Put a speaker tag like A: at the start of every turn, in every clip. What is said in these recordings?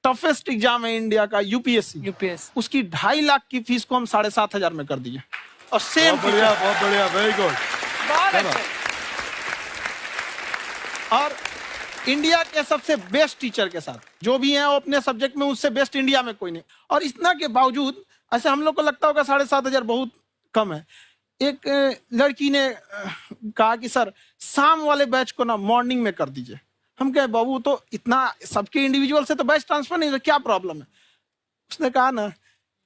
A: Toughest exam है India का, UPSC, उसकी 2.5 लाख की फीस को हम 7,500 में कर दिए। और सेम
B: बहुत बढ़िया, वेरी गुड।
A: और इंडिया के सबसे बेस्ट टीचर के साथ जो भी हैं वो अपने सब्जेक्ट में उससे बेस्ट इंडिया में कोई नहीं। और इतना के बावजूद ऐसे हम लोग को लगता होगा 7,500 बहुत कम है। एक लड़की ने कहा कि सर शाम वाले बैच को ना मॉर्निंग में कर दीजिए। हम कहे बाबू तो इतना सबके इंडिविजुअल से तो बैच ट्रांसफर नहीं, तो क्या प्रॉब्लम है? उसने कहा ना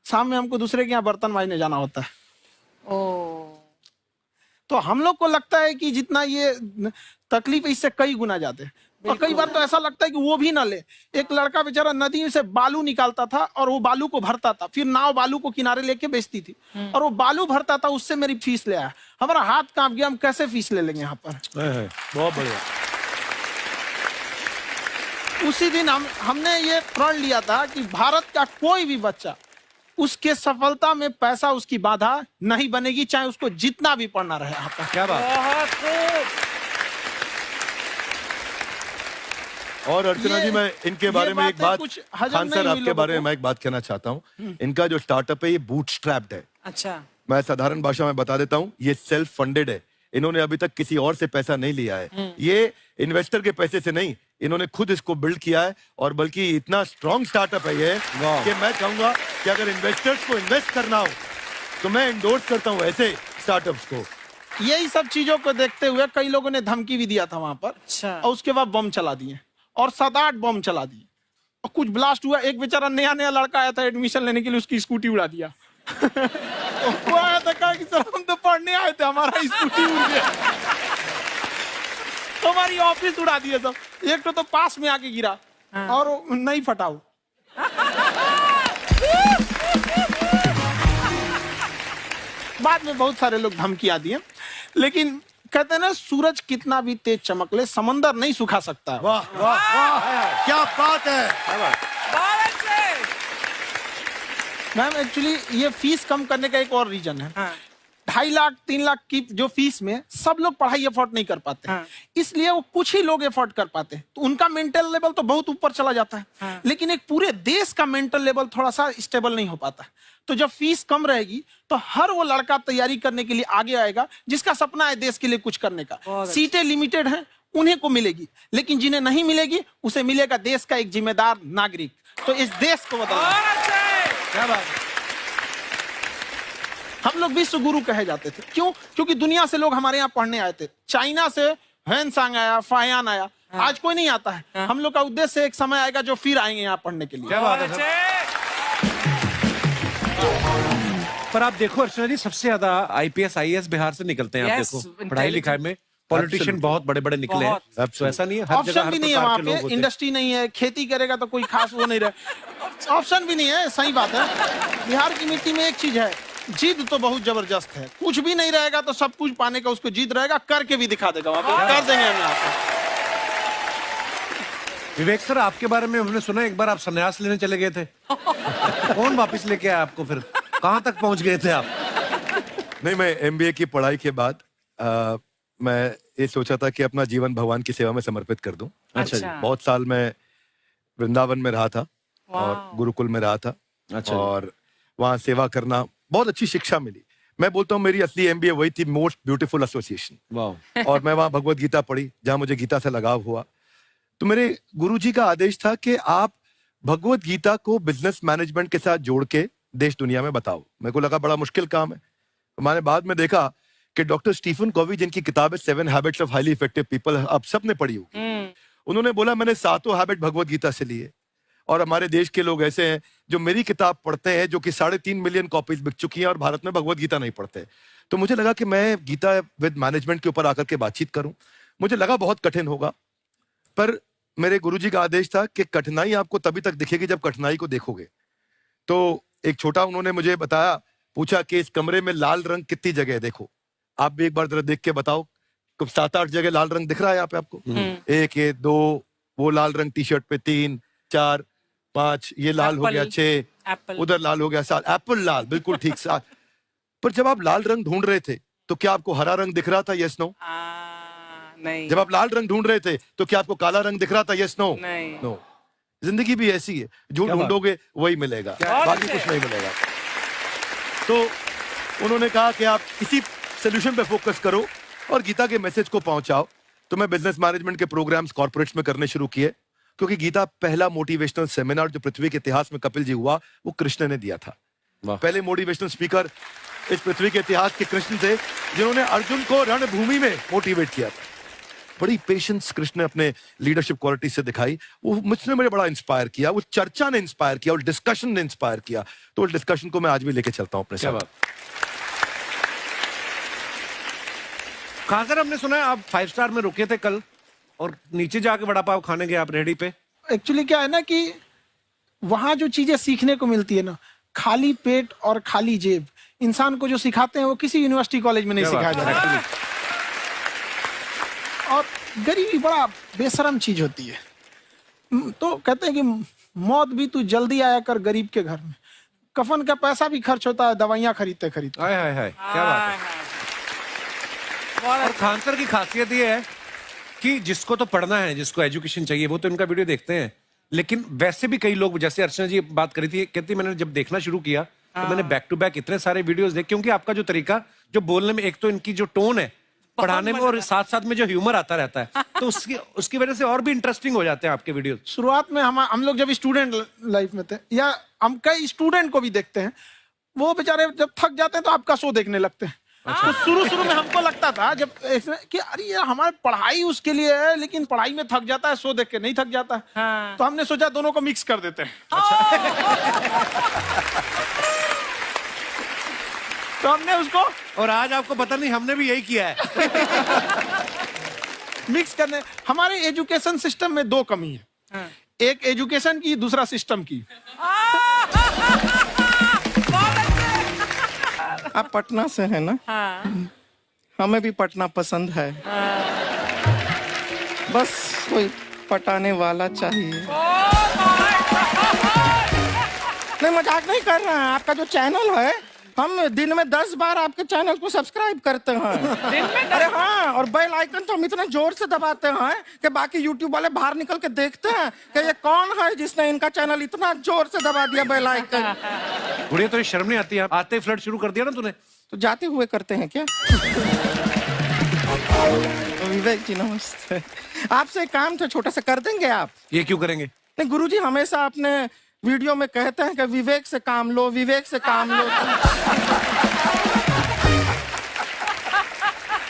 A: शाम में हमको दूसरे के यहाँ बर्तन मांजने जाना होता है। तो हम लोग को लगता है कि जितना ये तकलीफ इससे कई गुना ज्यादा है। और कई बार तो ऐसा लगता है कि वो भी ना ले। एक लड़का बेचारा नदी से बालू निकालता था और वो बालू को भरता था, फिर नाव बालू को किनारे लेके बेचती थी और वो बालू भरता था, उससे मेरी फीस ले आया। हमारा हाथ कांप गया, हम कैसे फीस ले लेंगे यहाँ पर।
B: बहुत बढ़िया।
A: उसी दिन हमने ये प्रण लिया था कि भारत का कोई भी बच्चा उसके सफलता में पैसा उसकी बाधा नहीं बनेगी, चाहे उसको जितना भी पढ़ना रहे यहाँ पर।
B: क्या बात। और अर्चना जी, मैं इनके बारे में एक बात, खान सर आपके बारे में मैं एक बात कहना चाहता हूँ। इनका जो स्टार्टअप है ये बूटस्ट्रैप्ड है।
C: अच्छा।
B: मैं साधारण भाषा में बता देता हूँ, ये सेल्फ फंडेड है। इन्होंने अभी तक किसी और से पैसा नहीं लिया है। ये इन्वेस्टर के पैसे से नहीं, इन्होंने खुद इसको बिल्ड किया है। और बल्कि इतना स्ट्रॉन्ग स्टार्टअप है ये कि मैं कहूंगा कि अगर इन्वेस्टर्स को इन्वेस्ट करना हो तो मैं एंडोर्स करता हूँ ऐसे स्टार्टअप्स को।
A: यही सब चीजों को देखते हुए कई लोगों ने धमकी भी दिया था वहां पर।
C: अच्छा।
A: और उसके बाद बम चला दिए और 7-8 बम चला दिए और कुछ ब्लास्ट हुआ। एक बेचारा नया लड़का आया था एडमिशन लेने के लिए, उसकी स्कूटी उड़ा दिया। वो आया था, कहा कि सर हम तो पढ़ने आए थे, हमारा स्कूटी उड़ गया। हमारी ऑफिस उड़ा दिए सब। एक तो पास में आके गिरा और नहीं फटा वो। बाद में बहुत सारे लोग धमकियां दिए, लेकिन कहते हैं ना सूरज कितना भी तेज चमक ले समंदर नहीं सुखा सकता।
B: वाह वाह वाह, क्या बात है।
A: मैम एक्चुअली ये फीस कम करने का एक और रीजन है। 2.5 लाख 3 लाख की जो फीस में सब लोग पढ़ाई अफोर्ड नहीं कर पाते। इसलिए वो कुछ ही लोग अफोर्ड कर पाते हैं, तो उनका मेंटल लेवल तो बहुत ऊपर चला जाता है। लेकिन एक पूरे देश का मेंटल लेवल थोड़ा सा स्टेबल नहीं हो पाता। तो जब फीस कम रहेगी तो हर वो लड़का तैयारी करने के लिए आगे आएगा जिसका सपना है देश के लिए कुछ करने का। सीटें लिमिटेड हैं, उन्हें को मिलेगी, लेकिन जिन्हें नहीं मिलेगी उसे मिलेगा देश का एक जिम्मेदार नागरिक। तो इस देश को बदलना। क्या बात है। हम लोग विश्व गुरु कहे जाते थे, क्यों? क्योंकि दुनिया से लोग हमारे यहाँ पढ़ने आए थे। चाइना से ह्वेनसांग आया, फायान आया, आज कोई नहीं आता है। हम लोग का उद्देश्य एक समय आएगा जो फिर आएंगे यहाँ पढ़ने के लिए।
B: क्या बात है।
D: पर आप देखो अर्चना जी, सबसे ज्यादा आईपीएस आईएएस बिहार से निकलते हैं। आप देखो पढ़ाई लिखाई में पॉलिटिशियन बहुत बड़े बड़े निकले हैं। तो ऐसा नहीं है, हर जगह
A: ऑप्शन भी नहीं है वहाँ पे, इंडस्ट्री नहीं है, खेती करेगा तो कोई खास वो नहीं रहे, ऑप्शन भी नहीं है। सही बात है। बिहार की मिट्टी में एक चीज है, जिद तो बहुत जबरदस्त है। कुछ भी नहीं रहेगा तो सब कुछ पाने का उसको जिद रहेगा, करके भी दिखा देगा। वहाँ पे कर देंगे हम यहाँ पे।
D: विवेक सर, आपके बारे में हमने सुना एक बार आप संन्यास लेने चले गए थे। कौन वापस लेके आया आपको? फिर कहाँ तक पहुंच गए थे आप?
B: नहीं, मैं एमबीए की पढ़ाई के बाद मैं ये सोचा था कि अपना जीवन भगवान की सेवा में समर्पित कर दूं।
D: अच्छा जी।
B: बहुत साल मैं वृंदावन में रहा था और गुरुकुल में रहा था।
D: अच्छा।
B: और वहाँ सेवा करना, बहुत अच्छी शिक्षा मिली। मैं बोलता हूँ मेरी असली एमबीए वही थी, मोस्ट ब्यूटीफुल एसोसिएशन। और मैं वहाँ भगवत गीता पढ़ी, जहाँ मुझे गीता से लगाव हुआ। तो मेरे गुरुजी का आदेश था कि आप भगवत गीता को बिजनेस मैनेजमेंट के साथ जोड़ के देश दुनिया में बताओ। मेरे को लगा बड़ा मुश्किल काम है। मैंने बाद में देखा कि डॉक्टर स्टीफन कोवी, जिनकी किताब है 7 habits of highly effective people, आप सबने पढ़ी होगी। उन्होंने बोला मैंने 7 हैबिट भगवत गीता से लिए। और हमारे देश के लोग ऐसे हैं जो मेरी किताब पढ़ते हैं, जो कि 3.5 मिलियन कॉपीज बिक चुकी हैं, और भारत में भगवत गीता नहीं पढ़ते। तो मुझे लगा कि मैं गीता विद मैनेजमेंट के ऊपर आकर के बातचीत करूं। मुझे लगा बहुत कठिन होगा, पर मेरे गुरुजी का आदेश था कि कठिनाई आपको तभी तक दिखेगी जब कठिनाई को देखोगे। तो एक छोटा उन्होंने मुझे बताया, पूछा कि इस कमरे में लाल रंग कितनी जगह है, देखो आप भी एक बार जरा देख के बताओ। 7-8 जगह लाल रंग दिख रहा है यहाँ पे आपको? 1 ये 2, वो लाल रंग टी शर्ट पे 3 4 5, ये लाल हो गया 6, उधर लाल हो गया 7, एप्पल लाल, बिल्कुल ठीक 7। पर जब आप लाल रंग ढूंढ रहे थे तो क्या आपको हरा रंग दिख रहा था? Yes no?
C: नहीं।
B: जब आप लाल रंग ढूंढ रहे थे तो क्या आपको काला रंग दिख रहा था? Yes no?
C: नहीं।
B: नो। जिंदगी भी ऐसी है, जो ढूंढोगे वही मिलेगा, बाकी कुछ नहीं मिलेगा। तो उन्होंने कहा कि आप इसी सोल्यूशन पे फोकस करो और गीता के मैसेज को पहुंचाओ। तो मैं बिजनेस मैनेजमेंट के प्रोग्राम्स कॉर्पोरेट्स में करने शुरू किए, क्योंकि गीता पहला मोटिवेशनल सेमिनार जो पृथ्वी के इतिहास में कपिल जी हुआ, वो कृष्ण ने दिया था। पहले मोटिवेशनल स्पीकर इस पृथ्वी के इतिहास के कृष्ण थे, जिन्होंने अर्जुन को रणभूमि में मोटिवेट किया था। बड़ी पेशेंस कृष्ण ने अपने लीडरशिप क्वालिटी से दिखाई, वो मुझे बड़ा इंस्पायर किया, वो चर्चा ने इंस्पायर किया और डिस्कशन ने इंस्पायर किया। तो उस डिस्कशन को मैं आज भी लेके चलता हूं अपने साथ।
D: कहां सर, हमने सुना है आप 5 स्टार में रुके थे कल और नीचे जाके वड़ा पाव खाने गए आप रेहड़ी पे।
A: एक्चुअली क्या है ना कि वहां जो चीजें सीखने को मिलती है ना, खाली पेट और खाली जेब इंसान को जो सिखाते हैं वो किसी यूनिवर्सिटी कॉलेज में नहीं सिखाया जाता। और गरीबी बड़ा बेशरम चीज होती है। तो कहते हैं कि मौत भी तू जल्दी आया कर गरीब के घर में, कफन का पैसा भी खर्च होता है दवाइयां खरीदते खरीदते।
D: हाय हाय हाय, क्या बात है। और खान सर की खासियत ये है कि जिसको तो पढ़ना है, जिसको एजुकेशन चाहिए, वो तो इनका वीडियो देखते हैं। लेकिन वैसे भी कई लोग, जैसे अर्चना जी बात करी थी, कहती मैंने जब देखना शुरू किया तो मैंने बैक टू बैक इतने सारे वीडियोस देखे, क्योंकि आपका जो तरीका जो बोलने में, एक तो इनकी जो टोन है पढ़ाने में, और साथ साथ में जो ह्यूमर आता रहता है, तो उसकी वजह से और भी इंटरेस्टिंग हो जाते हैं आपके वीडियो।
A: शुरुआत में हम लोग जब स्टूडेंट लाइफ में थे, या हम कई स्टूडेंट को भी देखते हैं, वो बेचारे जब थक जाते हैं तो आपका शो देखने लगते हैं। तो शुरू में हमको लगता था जब कि अरे यार हमारी पढ़ाई उसके लिए है, लेकिन पढ़ाई में थक जाता है, शो देख के नहीं थक जाता। तो हमने सोचा दोनों को मिक्स कर देते हैं। तो हमने उसको,
D: और आज आपको पता नहीं हमने भी यही किया है।
A: मिक्स करने। हमारे एजुकेशन सिस्टम में 2 कमी है, एक एजुकेशन की, दूसरा सिस्टम की।
C: आप पटना से है ना?
E: हाँ।
C: हमें भी पटना पसंद है। बस कोई पटाने वाला चाहिए। नहीं, मजाक नहीं कर रहे हैं। आपका जो चैनल है, हम दिन में 10 बार आपके चैनल को सब्सक्राइब करते हैं।
E: दिन में
C: अरे हाँ, और बेल आइकन तो हम इतना जोर से दबाते हैं कि बाकी यूट्यूब वाले बाहर निकल के देखते हैं कि ये कौन है जिसने इनका चैनल इतना जोर से दबा दिया बेल आइकन।
D: बुढ़िया, तो शर्म नहीं आती? आते ही फ्लर्ट शुरू कर दिया ना तूने।
C: तो जाते हुए करते हैं क्या? विवेक जी नमस्ते। आपसे एक काम था, छोटा सा कर देंगे आप?
D: ये क्यों करेंगे?
C: नहीं, गुरुजी हमेशा अपने वीडियो में कहते हैं कि विवेक से काम लो, विवेक से काम लो।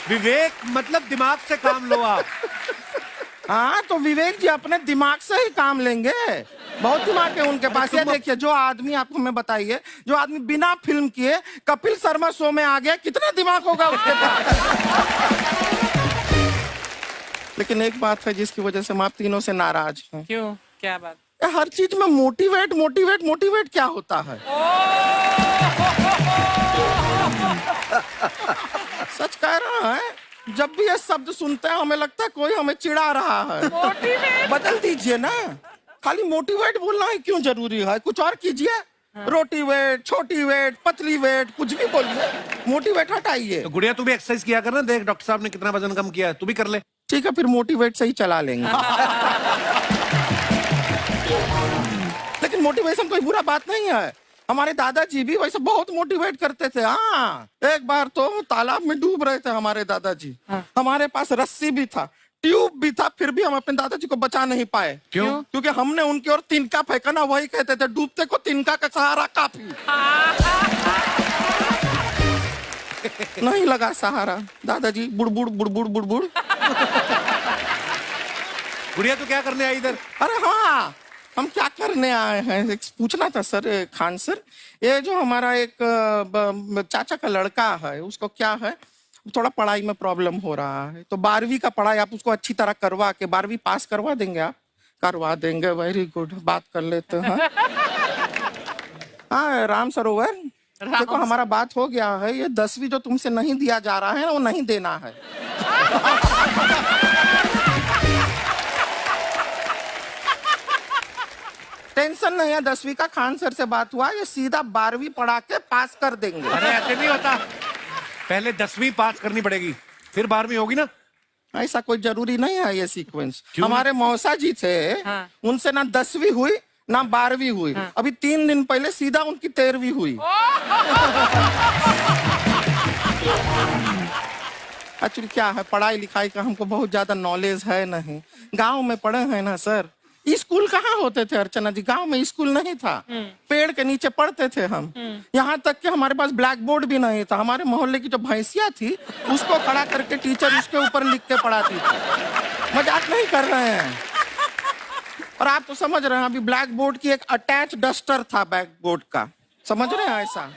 D: विवेक मतलब दिमाग से काम लो आप।
C: हाँ, तो विवेक जी अपने दिमाग से ही काम लेंगे। बहुत दिमाग है उनके पास। ये देखिए, जो आदमी, आपको मैं बताइए, जो आदमी बिना फिल्म किए कपिल शर्मा शो में आ गया, कितना दिमाग होगा उसके पास। लेकिन एक बात है जिसकी वजह से हम आप तीनों से नाराज हैं।
E: क्यों? क्या बात?
C: हर चीज में मोटिवेट मोटिवेट मोटिवेट क्या होता है? सच कह रहा है, जब भी ये शब्द सुनते हैं हमें लगता है कोई हमें चिढ़ा रहा है। बदल दीजिए ना, खाली मोटिवेट बोलना ही क्यों जरूरी है? कुछ और कीजिए। रोटी वेट, छोटी वेट, पतली वेट, कुछ भी बोलिए, मोटिवेट हटाइए।
D: तो गुड़िया, तू भी एक्सरसाइज किया कर ना, देख डॉक्टर साहब ने कितना वजन कम किया है, तू भी कर ले।
C: ठीक है, फिर मोटिवेट से ही चला लेंगे। लेकिन मोटिवेशन कोई बुरा बात नहीं है। हमारे दादाजी भी वैसे बहुत मोटिवेट करते थे। हाँ, एक बार तो तालाब में डूब रहे थे हमारे दादाजी। हमारे पास रस्सी भी था, ट्यूब भी था, फिर भी हम अपने दादाजी को बचा नहीं पाए।
D: क्यों?
C: क्योंकि हमने उनकी ओर तिनका फेंका ना, वही कहते थे डूबते को तिनका का सहारा काफी। नहीं लगा सहारा, दादाजी बुड़बुड़ बुड़बुड़ बुड़बुड़।
D: गुड़िया, तू क्या करने आई इधर?
C: अरे हाँ, हम क्या करने आए हैं, एक पूछना था सर, खान सर। ये जो हमारा एक चाचा का लड़का है, उसको क्या है, थोड़ा पढ़ाई में प्रॉब्लम हो रहा है। तो 12वीं का पढ़ाई आप उसको अच्छी तरह करवा के 12वीं पास करवा देंगे आप? करवा देंगे, वेरी गुड, बात कर लेते हैं। हाँ, राम सरोवर, देखो हमारा बात हो गया है। ये 10वीं जो तुमसे नहीं दिया जा रहा है, वो नहीं देना है। टेंशन नहीं है, 10वीं का खान सर से बात हुआ, ये सीधा 12वीं पढ़ा के पास कर देंगे।
D: अरे ऐसे नहीं होता, पहले 10वीं पास करनी पड़ेगी, फिर 12वीं होगी ना।
C: ऐसा कोई जरूरी नहीं है ये सीक्वेंस। हमारे मौसा जी थे, उनसे ना 10वीं हुई ना 12वीं हुई, अभी 3 दिन पहले सीधा उनकी 13वीं हुई। एक्चुअली क्या है, पढ़ाई लिखाई का हमको बहुत ज्यादा नॉलेज है नहीं। गांव में पढ़े हैं ना सर, स्कूल कहाँ होते थे अर्चना जी, गांव में स्कूल नहीं था, पेड़ के नीचे पढ़ते थे हम। यहाँ तक कि हमारे पास ब्लैक बोर्ड भी नहीं था। हमारे मोहल्ले की जो भैंसिया थी उसको खड़ा करके टीचर उसके ऊपर लिख के पढ़ाती थी। मजाक नहीं कर रहे हैं। और आप तो समझ रहे हैं, अभी ब्लैक बोर्ड की एक अटैच डस्टर था बैक बोर्ड का, समझ रहे हैं ऐसा।